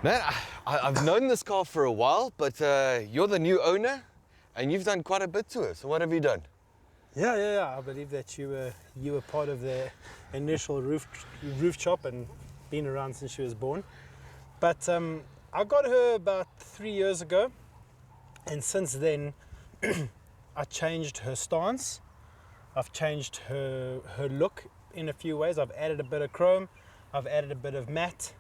Man, I've known this car for a while, but you're the new owner, and you've done quite a bit to it. So what have you done? Yeah. I believe that you were part of the initial roof chop and been around since she was born. But I got her about 3 years ago, and since then I changed her stance. I've changed her look in a few ways. I've added a bit of chrome, I've added a bit of matte,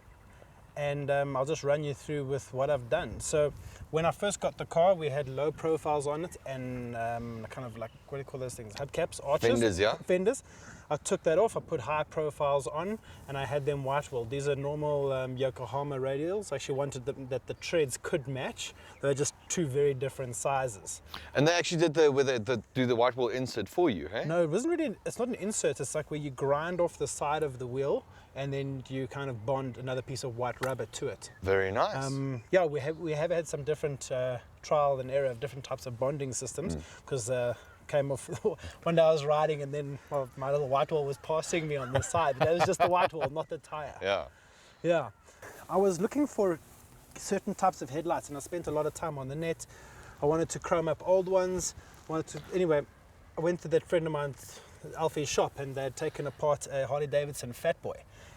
and I'll just run you through with what I've done. So when I first got the car, we had low profiles on it and kind of like, what do you call those things? Hubcaps, arches? Fenders, yeah. Fenders. I took that off, I put high profiles on, and I had them white walled. These are normal Yokohama radials. I actually wanted them that the treads could match. They're just two very different sizes. And they actually did do the white wall insert for you, hey? No, it wasn't really, it's not an insert, it's like where you grind off the side of the wheel and then you kind of bond another piece of white rubber to it. Very nice. Yeah, we have had some different trial and error of different types of bonding systems, because came off one day I was riding and then my little white wall was passing me on the side. That was just the white wall, not the tire. Yeah. I was looking for certain types of headlights and I spent a lot of time on the net. I wanted to chrome up old ones. Anyway, I went to that friend of mine's, Alfie's shop, and they had taken apart a Harley Davidson Fat Boy,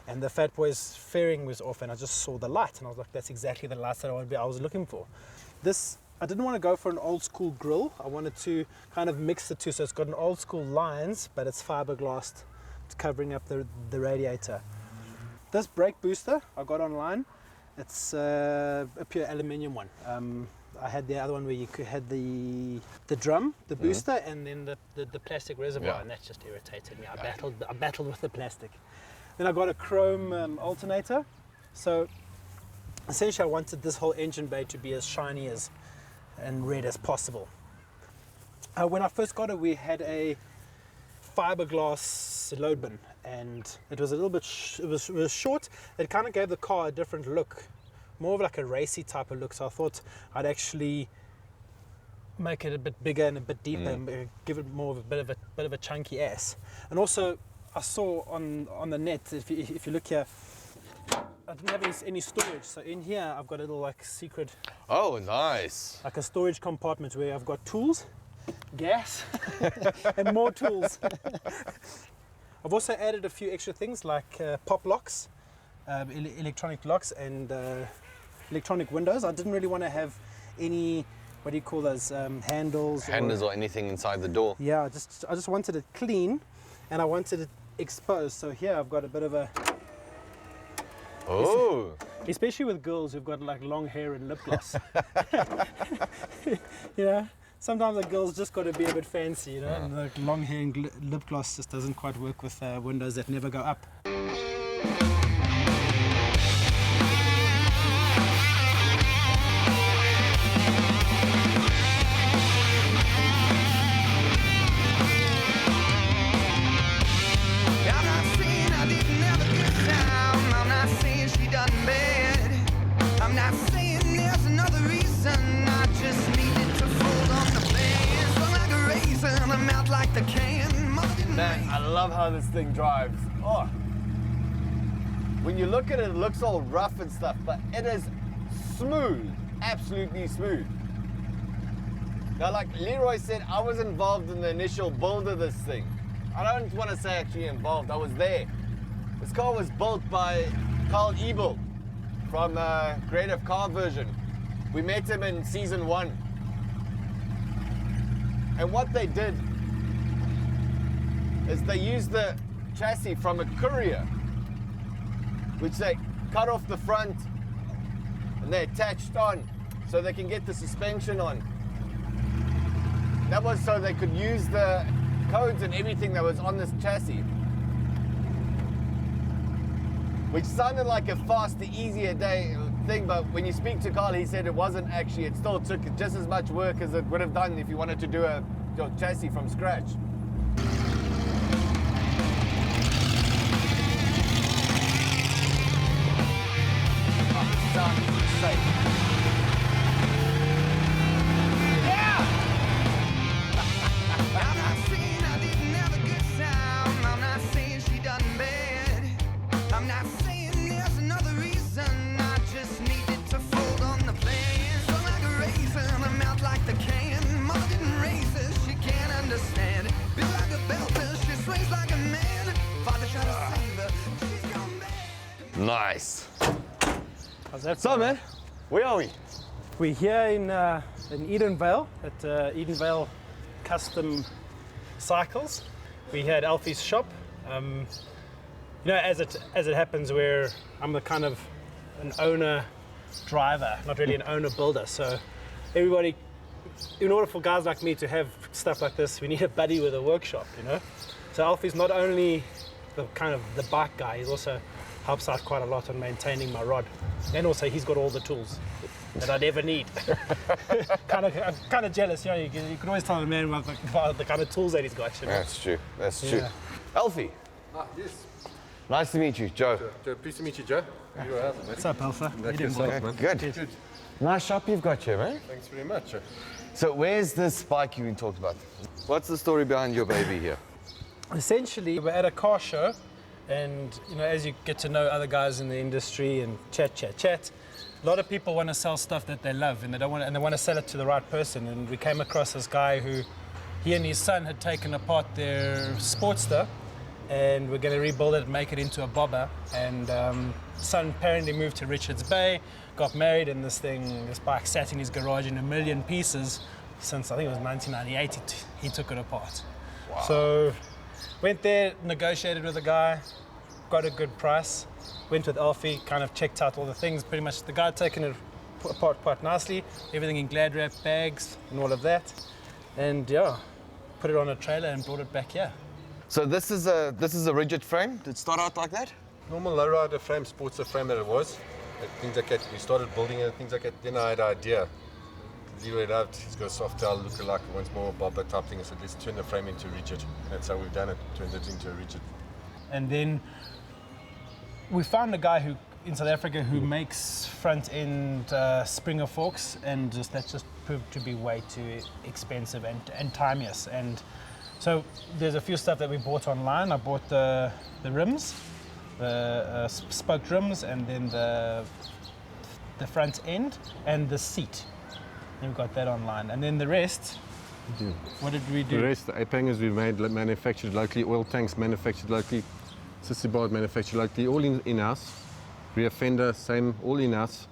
and the Fat Boy's fairing was off, and I just saw the light and I was like, that's exactly the lights that I was looking for. I didn't want to go for an old school grille. I wanted to kind of mix the two, so it's got an old school lines, but it's fiberglass. It's covering up the radiator. This brake booster I got online. It's a pure aluminium one. I had the other one where you had the drum, the booster, and then the plastic reservoir, and that just irritated me. I battled with the plastic. Then I got a chrome alternator. So essentially I wanted this whole engine bay to be as shiny and red as possible. When I first got it, we had a fiberglass load bin, and it was a little bit it was short. It kind of gave the car a different look, more of like a racy type of look. So I thought I'd actually make it a bit bigger and a bit deeper, and give it more of a bit of a chunky ass. And also I saw on the net, if you look here, I didn't have any storage, so in here I've got a little like secret. Oh, nice. Like a storage compartment where I've got tools, gas, and more tools. I've also added a few extra things like pop locks, electronic locks, and electronic windows. I didn't really want to have any, what do you call those, handles or anything inside the door. Yeah, I just wanted it clean, and I wanted it exposed. So here I've got a bit of a. Oh! Especially with girls who've got like long hair and lip gloss. You know, sometimes a girl's just got to be a bit fancy, you know, and like long hair and lip gloss just doesn't quite work with windows that never go up. Man, I love how this thing drives. Oh, when you look at it, it looks all rough and stuff, but it is smooth, absolutely smooth. Now, like Leroy said, I was involved in the initial build of this thing. I don't want to say actually involved, I was there. This car was built by Carl Ebel from Creative Car Version. We met him in season 1. And what they did is they used the chassis from a Courier, which they cut off the front and they attached on so they can get the suspension on. That was so they could use the codes and everything that was on this chassis, which sounded like a faster, easier thing, but when you speak to Carl, he said it wasn't actually, it still took just as much work as it would have done if you wanted to do a chassis from scratch. Oh, sounds safe. Nice. How's that? So, man, where are we? We're here in Edenvale at Edenvale Custom Cycles. We had Alfie's shop. You know, as it happens, where I'm the kind of an owner driver, not really an owner builder. So everybody, in order for guys like me to have stuff like this, we need a buddy with a workshop, you know. So Alfie's not only the kind of the bike guy, he's also helps out quite a lot on maintaining my rod, and also he's got all the tools that I'd ever need. I'm kind of jealous, you know. You can always tell a man about the kind of tools that he's got. You know? That's true. That's true. Alfie. Yes. Nice to meet you, Joe. Joe, pleased to meet you, Joe. What's up, Alpha? Good. Nice shop you've got here, man. Thanks very much. So where's this bike you've been talking about? What's the story behind your baby here? Essentially, we're at a car show, and you know, as you get to know other guys in the industry and chat, a lot of people want to sell stuff that they love, and they want to sell it to the right person. And we came across this guy who, he and his son had taken apart their Sportster, and we're going to rebuild it and make it into a bobber. And son apparently moved to Richards Bay, got married, and this bike sat in his garage in a million pieces since I think it was 1998. He took it apart. Wow. So went there, negotiated with the guy, got a good price. Went with Alfie, kind of checked out all the things. Pretty much the guy taken it apart quite nicely. Everything in glad wrap bags and all of that. And yeah, put it on a trailer and brought it back here. So this is a rigid frame. Did it start out like that? Normal lowrider frame, Sportster frame that it was. Things like that, we started building it, things like that. Then I had an idea. Leroy loved, he's got a soft tail, look-alike, once more bobber type thing. I said, let's turn the frame into rigid. And that's how we've done it, turned it into a rigid. And then we found a guy in South Africa who makes front-end Springer forks, and that just proved to be way too expensive and timeless. And so there's a few stuff that we bought online. I bought the rims, the spoked rims, and then the front end and the seat. And we got that online. And then the rest, what did we do? The rest, the ape hangers we made, manufactured locally, oil tanks manufactured locally, sissy bars manufactured locally, all in-house. Rear fender, same, all in-house.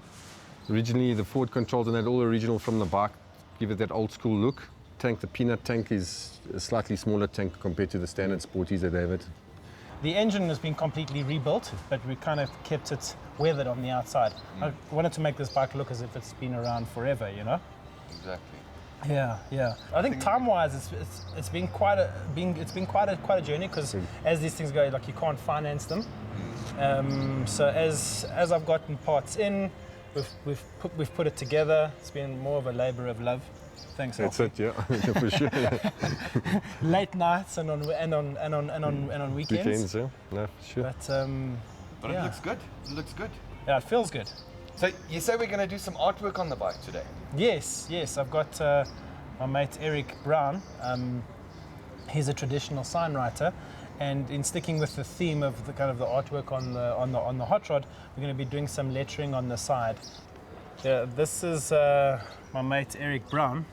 Originally, the forward controls and that all original from the bike, give it that old school look. Tank, the peanut tank is a slightly smaller tank compared to the standard Sporties that they have it. The engine has been completely rebuilt, but we kind of kept it weathered on the outside. I wanted to make this bike look as if it's been around forever, you know? Exactly. Yeah. I think time-wise, it's been quite a journey, because as these things go, like, you can't finance them. So as I've gotten parts in, we've put it together. It's been more of a labour of love. Thanks. That's Alfie. it, yeah, for sure. Late nights and on weekends. Weekends, yeah, no, for sure. But Yeah. it looks good. It looks good. Yeah, it feels good. So you say we're going to do some artwork on the bike today? Yes. I've got my mate Eric Brown. He's a traditional sign writer, and in sticking with the theme of the kind of the artwork on the hot rod, we're going to be doing some lettering on the side. This is my mate Eric Brown.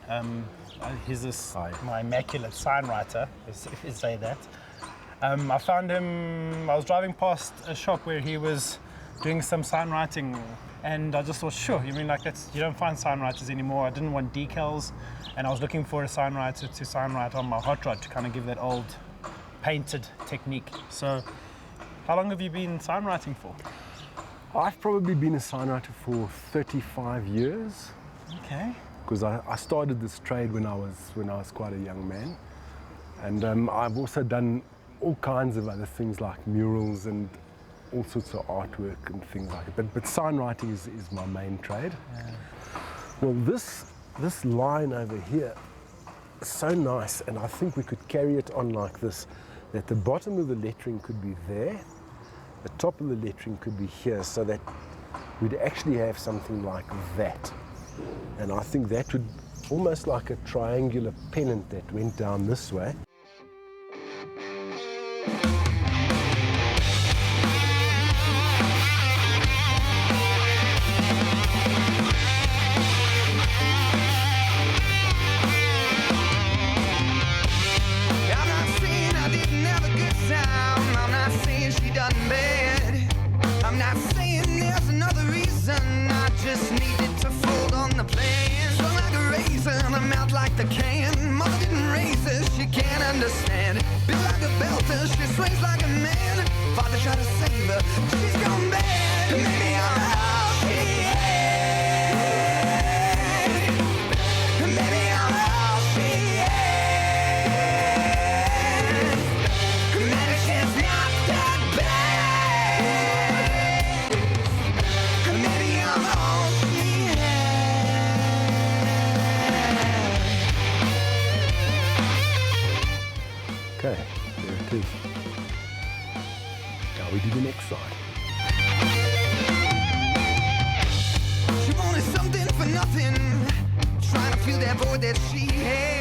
He's my immaculate sign writer, if you say that. I found him, I was driving past a shop where he was doing some sign writing, and I just thought, sure, you mean like you don't find sign writers anymore. I didn't want decals, and I was looking for a sign writer to sign write on my hot rod to kind of give that old painted technique. So how long have you been sign writing for? I've probably been a sign writer for 35 years. Okay. Because I started this trade when I was quite a young man, and I've also done all kinds of other things like murals and all sorts of artwork and things like it. But sign writing is my main trade. Well, this line over here is so nice, and I think we could carry it on like this, that the bottom of the lettering could be there, the top of the lettering could be here, so that we'd actually have something like that. And I think that would almost like a triangular pennant that went down this way. Understand, built like a belter, she swings like a man. Father tried to save her, she's gone bad. Maybe I'm all she had. Maybe I'm all she had. Maybe she's not that bad. Maybe I'm all she Okay, there it is. Now we do the next side. She wanted something for nothing, trying to fill that void that she had.